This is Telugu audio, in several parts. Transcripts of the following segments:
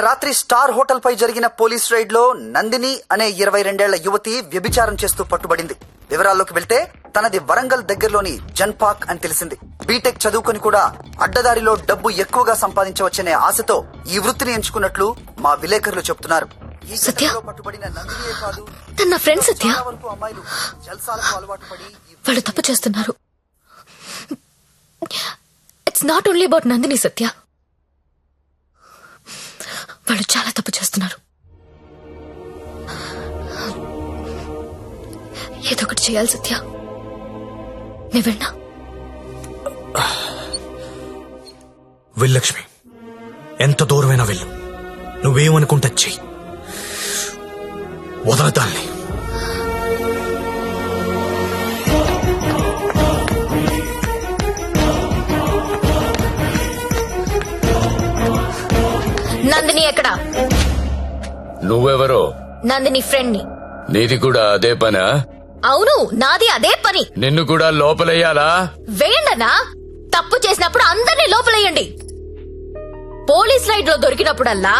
రాత్రి స్టార్ హోటల్ పై జరిగిన పోలీస్ రైడ్ లో నందిని అనే 22 ఏళ్ల యువతి వ్యభిచారం చేస్తూ పట్టుబడింది. వివరాల్లోకి వెళ్తే తనది వరంగల్ దగ్గరలోని జన్పాక్ అని తెలిసింది. బీటెక్ చదువుకొని కూడా అడ్డదారిలో డబ్బు ఎక్కువగా సంపాదించవచ్చనే ఆశతో ఈ వృత్తిని ఎంచుకున్నట్లు మా విలేకరులు చెబుతున్నారు. ఈ ఘటనలో పట్టుబడిన నందినియే కాదు, తన ఫ్రెండ్ సత్య చాలా వరకు అమ్మాయిలు జల్సాలకు అలవాటు పడి వాళ్ళు తప్పు చేస్తున్నారు. It's not only about Nandini Satya, వాళ్ళు చాలా తప్పు చేస్తున్నారు. ఏదో ఒకటి చేయాలి సత్య. నేను వెళ్ళా. వెళ్ళక్ష్మి, ఎంత దూరమైనా వెళ్ళు. నువ్వేమనుకుంటా చెయ్యి, వదలదాన్ని. నందిని ఎక్కడా? నువ్వెవరో? నందిని ఫ్రెండ్ ని. నీది కూడా అదే పనా? అవును, నాది అదే పని. నిన్ను కూడా లోపలయ్యాలా? వేయండన్నా. తప్పు చేసినప్పుడు అందరినీ లోపలేయండి. పోలీస్ రైడ్ లో దొరికినప్పుడల్లా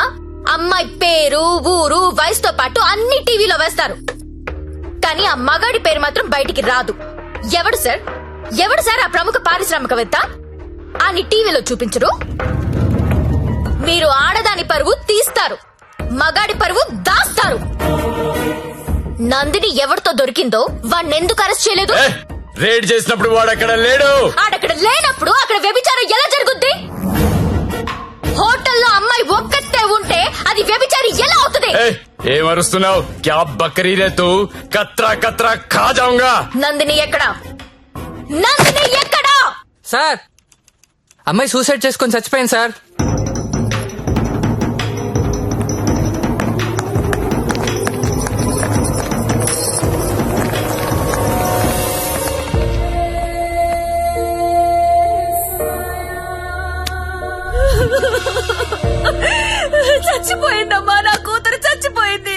అమ్మాయి పేరు, ఊరు, వయసుతో పాటు అన్ని టీవీలో వేస్తారు. కానీ ఆ మగాడి పేరు మాత్రం బయటికి రాదు. ఎవడు సార్ ఆ ప్రముఖ పారిశ్రామికవేత్త? అని టీవీలో చూపించరు. మీరు ఆడదాని పరువు తీస్తారు, మగాడి పరువు దాస్తారు. నందిని ఎవరితో దొరికిందో వాణ్ణెందుకు అరెస్ట్ చేయలేదు? రేడ్ చేసినప్పుడు వాడక్కడ లేడు. ఆడక్కడ లేనప్పుడు అక్కడ వ్యభిచారం ఎలా జరుగుద్ది? హోటల్లో అమ్మాయి ఒక్కతే ఉంటే అది వ్యభిచారి ఎలా అవుతుంది? ఏమరుస్తున్నావు? క్యా బకరీ రే తూ? కత్రా కత్రా ఖా జాऊंगा. నందిని ఎక్కడా? నందిని ఎక్కడా? సార్, అమ్మాయి సూసైడ్ చేసుకొని చచ్చిపోయింది సార్. చచ్చిపోయిందమ్మా, నా కూతురు చచ్చిపోయింది.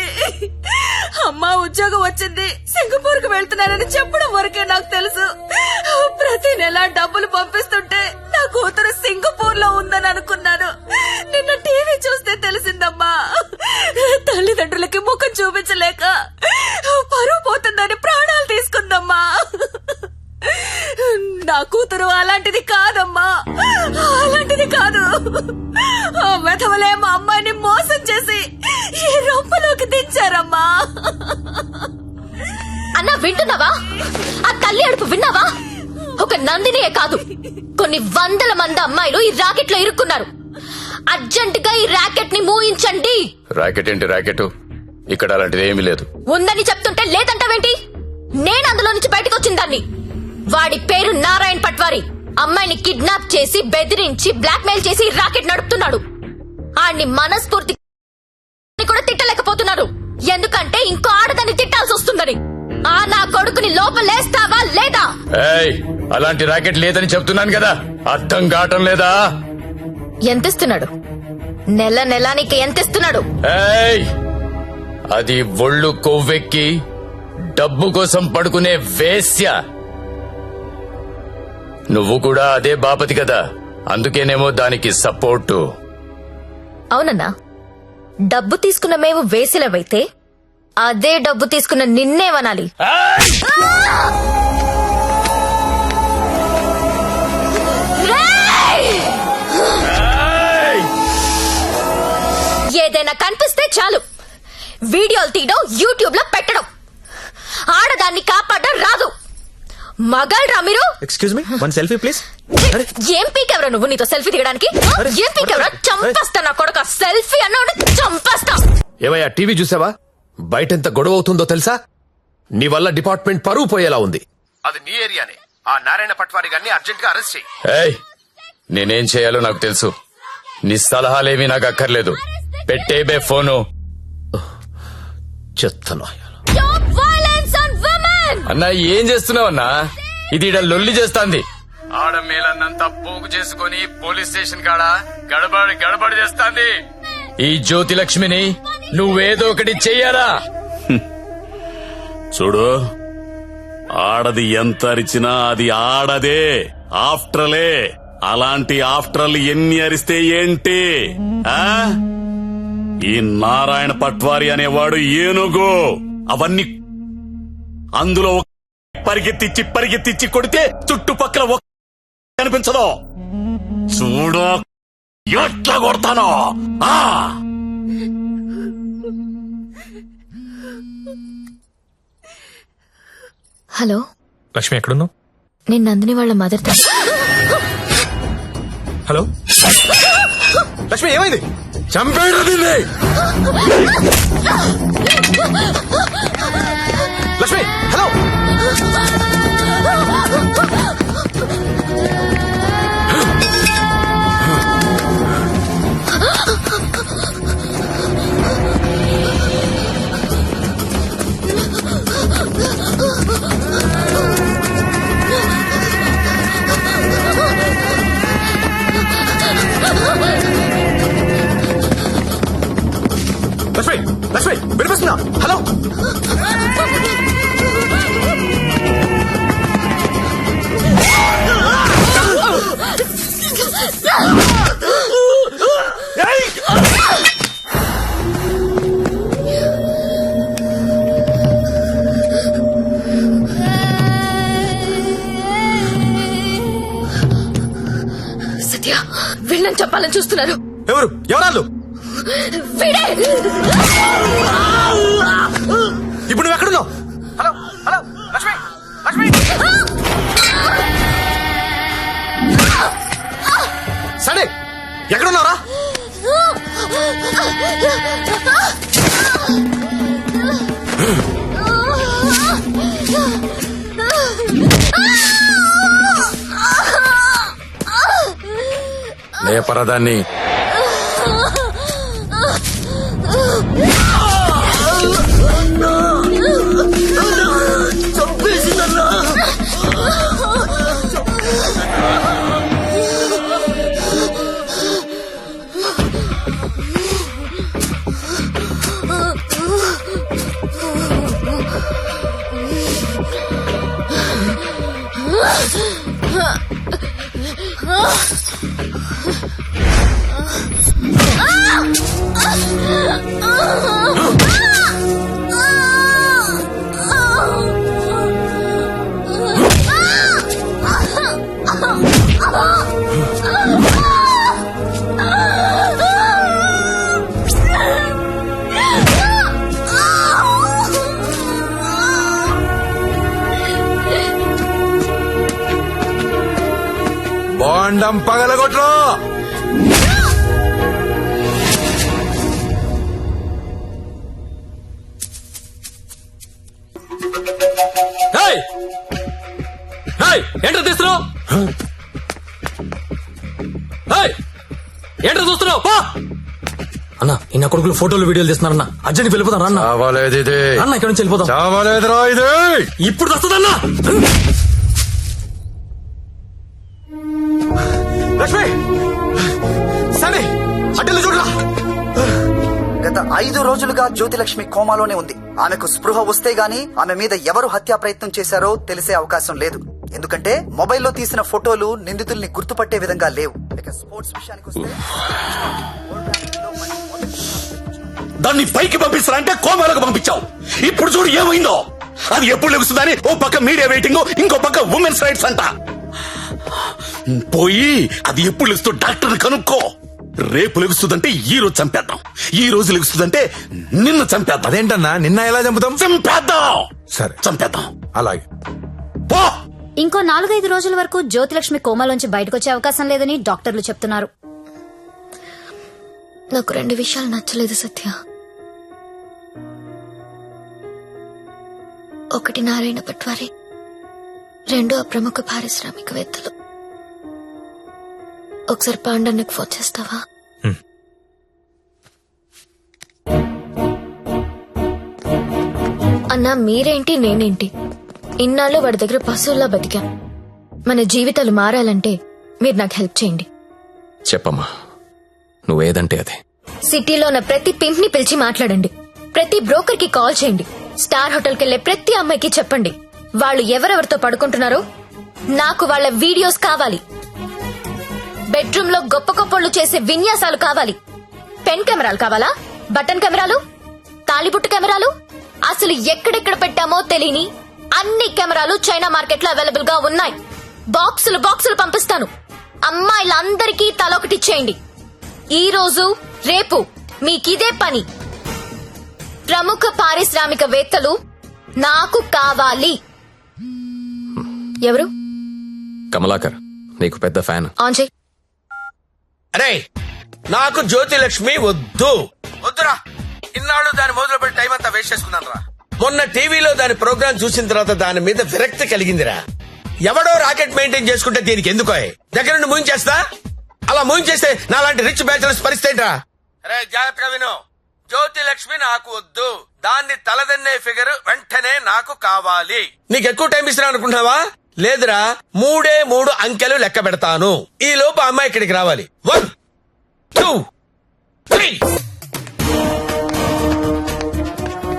అమ్మా ఉద్యోగం వచ్చింది, సింగపూర్ కు వెళ్తున్నానని చెప్పడం వరకే నాకు తెలుసు. ప్రతి నెల డబ్బులు పంపిస్తుంటే నా కూతురు సింగపూర్ లో ఉందని అనుకున్నాను. నిన్న టీవీ చూస్తే తెలిసిందమ్మా. తల్లిదండ్రులకి ముఖం చూపించలేక పరువు పోతుందని ప్రాణాలు తీసుకుందమ్మా. నా కూతురు అలాంటిది కాదమ్మా, అలాంటిది కాదు. వెధవలే మా అమ్మాయిని మోసం చేసి ఈ రొంపలోకి దించారమ్మా. అన్నా వింటున్నావా? ఆ తల్లి అడుపు విన్నావా? ఒక నందినియే కాదు, కొన్ని వందల మంది అమ్మాయిలు ఈ రాకెట్ లో ఇరుక్కున్నారు. అర్జెంట్ గా ఈ రాకెట్ ని మూయించండి. రాకెట్ ఏంటి రాకెట్? ఇక్కడ అలాంటిది ఏమీ లేదు. ఉందని చెప్తుంటే లేదంటావేంటి? నేను అందులో నుంచి బయటకు వచ్చిన దాన్ని. వాడి పేరు నారాయణ్ పట్వారి. అమ్మాయిని కిడ్నాప్ చేసి బెదిరించి బ్లాక్మెయిల్ చేసి రాకెట్ నడుపుతున్నాడు. ఆడిని మనస్ఫూర్తి కూడా తిట్టలేకపోతున్నారు, ఎందుకంటే ఇంకో ఆడదాన్ని తిట్టాల్సి వస్తుందని. ఆ నా కొడుకుని లోపలేస్తావా లేదా? అలాంటి రాకెట్ లేదని చెప్తున్నాను కదా, అర్థం కావటం లేదా? ఎంతిస్తున్నాడు? నెల నెలానికి ఎంతిస్తున్నాడు? అది ఒళ్ళు కొవ్వెక్కి డబ్బు కోసం పడుకునే వేశ్య. నువ్వు కూడా అదే బాపతి కదా, అందుకేనేమో దానికి సపోర్టు. అవునన్నా, డబ్బు తీసుకున్న మేము వేసిలవైతే అదే డబ్బు తీసుకున్న నిన్నేమనాలి? ఏదైనా కనిపిస్తే చాలు వీడియోలు తీయడం, యూట్యూబ్ లో పెట్టడం. ఆడదాన్ని కాపాడడం రాదు. మగాళ్ళరా మీరు? Excuse me, one selfie please. ఏం పీకెవరా నువ్వు? నీతో సెల్ఫీ దిగడానికి ఏం పీకెవరా? చంపేస్తా నా కొడుకు. సెల్ఫీ అన్నాడు చంపేస్తా. ఏవయ్యా, టీవీ చూసావా? బయటెంత గొడవ అవుతుందో తెలుసా? నీ వల్ల డిపార్ట్మెంట్ పరువు పోయేలా ఉంది. అది నీ ఏరియానే. ఆ నారాయణ పట్వారి గారిని అర్జెంట్ గా అరెస్ట్ చేయి. నేనేం చేయాలో నాకు తెలుసు. నీ సలహాలేమీ నాకు అక్కర్లేదు. పెట్టేబే ఫోను. చెత్తనా అన్నా, ఏం చేస్తున్నావు అన్నా? ఇది ఈడ లొల్లి చేస్తాంది. ఆడమేలన్నంతా పోగు చేసుకుని పోలీస్ స్టేషన్ కాడ గడబడి చేస్తాంది. ఈ జ్యోతిలక్ష్మిని నువ్వేదో ఒకటి చెయ్యాలా? చూడు, ఆడది ఎంత అరిచినా అది ఆడదే, ఆఫ్టరలే. అలాంటి ఆఫ్టర్లు ఎన్ని అరిస్తే ఏంటి? ఈ నారాయణ పట్వారి అనేవాడు ఏనుగు. అవన్నీ అందులో పరిగెత్తిచ్చి కొడితే చుట్టుపక్కల కనిపించదు. చూడు ఎట్లా కొడతానో. హలో, లక్ష్మి ఎక్కడున్నావు? నేను నందిని వాళ్ళ మదర్. హలో లక్ష్మి, ఏమైంది? చంపేడు దీన్ని. లక్ష్మి హలో. లక్ష్మి లక్ష్మి వినిపిస్తుందా? హలో. సత్య, వీళ్ళని చెప్పాలని చూస్తున్నారు. ఎవరు ఎవరాళ్ళు? వీడే. ఇప్పుడు నువ్వు ఎక్కడున్నావు? Hello hello Lakshmi Lakshmi. సరే ఎక్కడున్నారా? లేపరదాన్ని. బాండం పగలగొట్లో. ఏంటో తీస్తున్నావు? ఏంటో చూస్తున్నావు? అన్న, ఇన్న కొడుకులు ఫోటోలు వీడియోలు తీస్తున్నారన్న. అర్జెంట్ వెళ్ళిపోతాను అన్న. చావాలేదు ఇది. అన్న ఇక్కడ నుంచి వెళ్ళిపోతాం. చావాలేదురా ఇది. ఇప్పుడు వస్తుందన్నా. లక్ష్మి సరే అడ్డలు చూడరా. గత 5 రోజులుగా జ్యోతిలక్ష్మి కోమాలోనే ఉంది. ఆమెకు స్పృహ వస్తే గానీ ఆమె మీద ఎవరు హత్యా ప్రయత్నం చేశారో తెలిసే అవకాశం లేదు. ఎందుకంటే మొబైల్లో తీసిన ఫోటోలు నిందితుల్ని గుర్తుపట్టే విధంగా లేవు. ఇక స్పోర్ట్స్ విషయానికి వస్తే దాన్ని పైకి పంపిస్తారంటే కోమాలకు పంపించావు. ఇప్పుడు చూడు ఏమైందో. అది ఎప్పుడు లెగుస్తుందని ఓ పక్క మీడియా వెయిటింగ్, ఇంకో పక్క ఉమెన్స్ రైట్స్ అంట. పోయి అది ఎప్పుడు లెగుస్తూ డాక్టర్ని కనుక్కో. రేపు లెగుస్తుందంటే ఈ రోజు చంపేద్దాం, ఈ రోజు లెగుస్తుందంటే నిన్ను చంపేద్దాం. అదేంటన్నా నిన్న ఎలా చంపుతాం? చంపేద్దాం. సరే చంపేద్దాం. అలాగే. పో. ఇంకో 4-5 రోజుల వరకు జ్యోతిలక్ష్మి కోమాలోంచి బయటకొచ్చే అవకాశం లేదని డాక్టర్లు చెప్తున్నారు. నాకు 2 విషయాలు నచ్చలేదు సత్య. ఒకటి నారాయణ పట్వారి, 2 ప్రముఖ పారిశ్రామికవేత్తలు. ఒకసారి పాండన్నకు ఫోన్ చేస్తావా? అన్నా, మీరేంటి నేనేంటి, ఇన్నాళ్ళు వాడి దగ్గర పశువుల్లా బతికాం. మన జీవితాలు మారాలంటే మీరు నాకు హెల్ప్ చేయండి. చెప్పమ్మా, నువ్వేదంటే అదే. సిటీలో ఉన్న ప్రతి పింప్ ని పిలిచి మాట్లాడండి. ప్రతి బ్రోకర్ కి కాల్ చేయండి. స్టార్ హోటల్ కెళ్లే ప్రతి అమ్మాయికి చెప్పండి వాళ్ళు ఎవరెవరితో పడుకుంటున్నారో నాకు వాళ్ళ వీడియోస్ కావాలి. బెడ్రూమ్ లో గొప్ప గొప్పలు చేసే విన్యాసాలు కావాలి. పెన్ కెమెరాలు కావాలా? బటన్ కెమెరాలు, తాళిబుట్టు కెమెరాలు, అసలు ఎక్కడెక్కడ పెట్టామో తెలియని అన్ని కెమెరాలు చైనా మార్కెట్ లో అవైలబుల్ గా ఉన్నాయి. బాక్సులు బాక్సులు పంపిస్తాను. అమ్మాయిలందరికీ తలొకటిచ్చేయండి. ఈ రోజు రేపు మీకిదే పని. ప్రముఖ పారిశ్రామికవేత్తలు నాకు కావాలి. ఎవరు? కమలాకర్, నీకు పెద్ద ఫ్యాన్. ఆన్ చేయి. అరే నాకు జ్యోతిలక్ష్మి వద్దు. వద్దురా, ఇన్నాళ్ళు దాని మొదలు పెట్టి టైం అంతా వేస్ట్ చేసుకున్నాను రా. మొన్న టీవీలో దాని ప్రోగ్రామ్ చూసిన తర్వాత దాని మీద విరక్తి కలిగిందిరా. ఎవడో రాకెట్ మెయింటైన్ చేసుకుంటే దీనికి ఎందుకో దగ్గర నుండి మూయించేస్తా. అలా మూయించేస్తే నాలాంటి రిచ్ బ్యాచులర్స్ పరిస్థితి రా. అరే జాగ్రత్తగా విను, జ్యోతిలక్ష్మి నాకు వద్దు. దాన్ని తలదన్నే ఫిగర్ వెంటనే నాకు కావాలి. నీకు ఎక్కువ టైం ఇస్తున్నా అనుకుంటున్నావా? లేదురా, 3 అంకెలు లెక్క పెడతాను. ఈ లోపు అమ్మాయి ఇక్కడికి రావాలి. 1 2 3.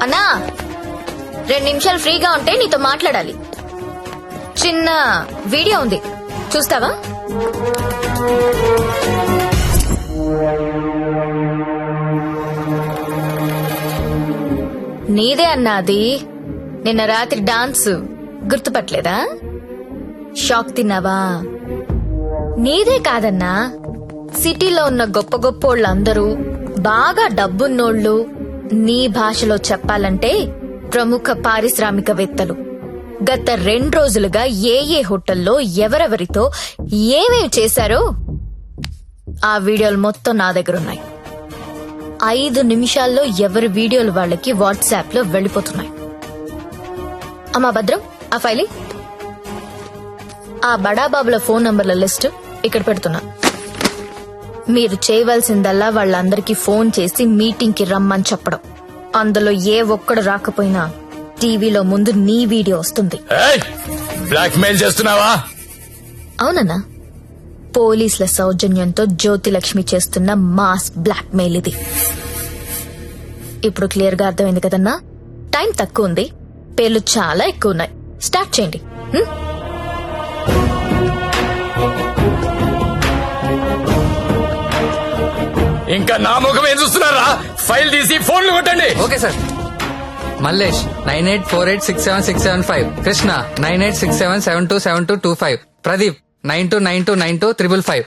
అన్నా, 2 నిమిషాలు ఫ్రీగా ఉంటే నీతో మాట్లాడాలి. చిన్న వీడియో ఉంది, చూస్తావా? నీదే అన్నా అది. నిన్న రాత్రి డాన్స్ గుర్తుపట్టలేదా? షాక్ తిన్నావా? నీదే కాదన్నా, సిటీలో ఉన్న గొప్ప గొప్పోళ్ళందరూ బాగా డబ్బున్నోళ్ళు. నీ భాషలో చెప్పాలంటే ప్రముఖ పారిశ్రామికవేత్తలు గత 2 రోజులుగా ఏ హోటల్లో ఎవరెవరితో ఏమేమి చేశారో ఆ వీడియోలు మొత్తం నా దగ్గరున్నాయి. 5 నిమిషాల్లో ఎవరి వీడియోలు వాళ్ళకి వాట్సాప్ లో వెళ్లిపోతున్నాయి. అమ్మా భద్రం, ఆ ఫైలి ఆ బడాబాబుల ఫోన్ నంబర్ల లిస్ట్ ఇక్కడ పెడుతున్నా. మీరు చేయవలసిందల్లా వాళ్ళందరికీ ఫోన్ చేసి మీటింగ్ కి రమ్మని చెప్పడం. అందులో ఏ ఒక్కడు రాకపోయినా టీవీలో ముందు నీ వీడియో వస్తుంది. బ్లాక్ మెయిల్ చేస్తున్నావా? అవునన్నా, పోలీసుల సౌజన్యంతో జ్యోతిలక్ష్మి చేస్తున్న మాస్ బ్లాక్ మెయిల్ ఇది. ఇప్పుడు క్లియర్ గా అర్థమైంది కదన్నా? టైం తక్కువ ఉంది, పేర్లు చాలా ఎక్కువ ఉన్నాయి. స్టార్ట్ చేయండి. ఇంకా నా ముఖం ఏం చూస్తున్నారా? ఫైల్ తీసి ఫోన్లు కొట్టండి. Okay sir. మల్లేష్ 9848676775, కృష్ణ 9867727225, ప్రదీప్ 92929255.